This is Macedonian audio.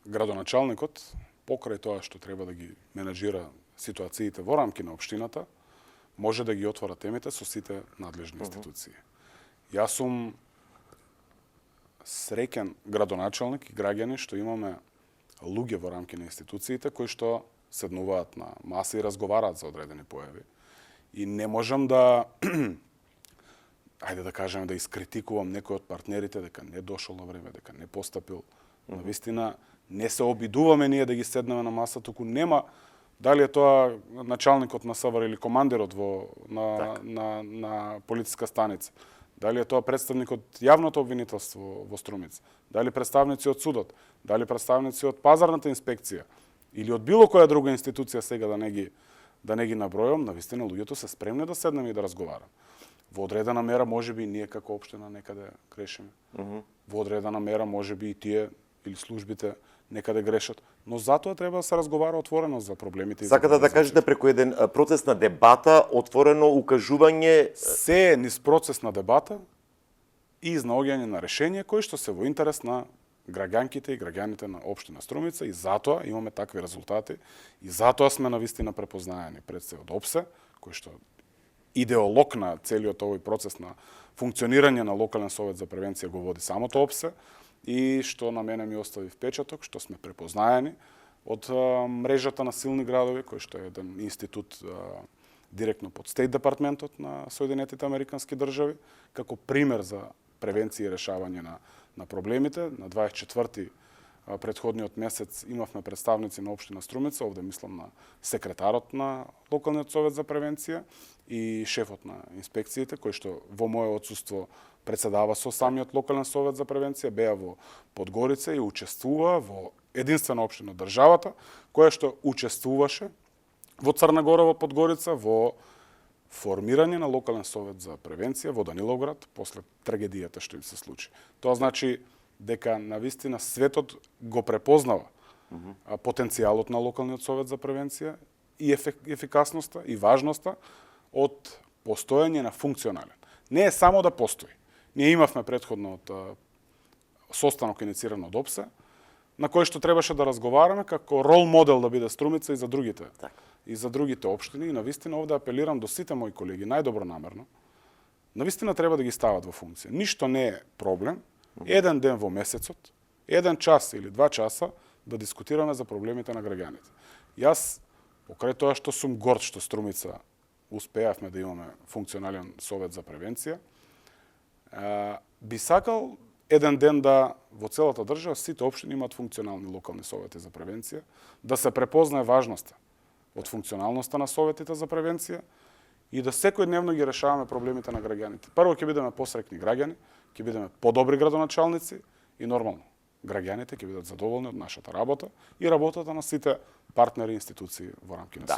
Градоначалникот, покрај тоа што треба да ги менаџира ситуациите во рамки на општината, може да ги отвора темите со сите надлежни институции. Јас сум среќен градоначалник и граѓани што имаме луѓе во рамки на институциите кои што седнуваат на маса и разговараат за одредени појави. И не можам да ајде да кажеме да искритикувам некој од партнерите дека не дошол на време, дека не постапил. Навистина не се обидуваме ние да ги седнеме на маса, туку нема дали е тоа началникот на СВР или командирот на полициска станица, дали е тоа представник од јавното обвинителство во Струмица, дали представници од судот, дали представници од пазарната инспекција или од било која друга институција сега да не ги набројам, навистина луѓето се спремни да седнеме и да разговараме. Во одредена мера можеби и ние како општина некаде грешиме. Во одредена мера можеби и тие или службите некаде грешат, но затоа треба да се разговара отворено за проблемите. Сакате да кажете преку еден процес на дебата, отворено укажување... Се е низ процес на дебата и изнаоѓање на решение кои што се во интерес на граѓанките и граѓаните на општина Струмица и затоа имаме такви резултати и затоа сме навистина препознаени пред се од ОПСЕ, кој што идеолог на целиот овој процес на функционирање на локален совет за превенција го води самото ОПСЕ и што на мене ми остави впечаток, што сме препознаени од мрежата на силни градови, кој што е еден институт директно под Стейт департментот на Соединетите Американски држави, како пример за превенција и решавање на проблемите. На 24-ти претходниот месец имавме представници на општина Струмица, овде мислам на секретарот на локалниот совет за превенција и шефот на инспекциите, кој што во мое отсуство председава со самиот локален совет за превенција, беа во Подгорица и учествува во единствена општина државата, која што учествуваше во Црна Гора во Подгорица во формирање на локален совет за превенција во Даниловград после трагедијата што им се случи. Тоа значи дека навистина светот го препознава потенцијалот на локалниот совет за превенција и ефикасноста и важноста од постојање на функционален. Не е само да постои. Ние имавме претходно состанок иницииран од ОПСЕ, на кој што требаше да разговараме како рол модел да биде Струмица и за другите. И за другите општини и навистина овде апелирам до сите мои колеги најдобронамерно. Навистина треба да ги стават во функција. Ништо не е проблем. Еден ден во месецот, 1 час или 2 часа да дискутираме за проблемите на граѓаните. Јас покрај тоа што сум горд што Струмица успеавме да имаме функционален совет за превенција, би сакал еден ден да во целата држава сите општини имаат функционални локални совети за превенција, да се препознае важноста од функционалноста на советите за превенција и да секојдневно ги решаваме проблемите на граѓаните. Прво ќе бидеме посрекни граѓани, ќе бидеме подобри градоначалници и нормално граѓаните ќе бидат задоволни од нашата работа и работата на сите партнери и институции во рамки на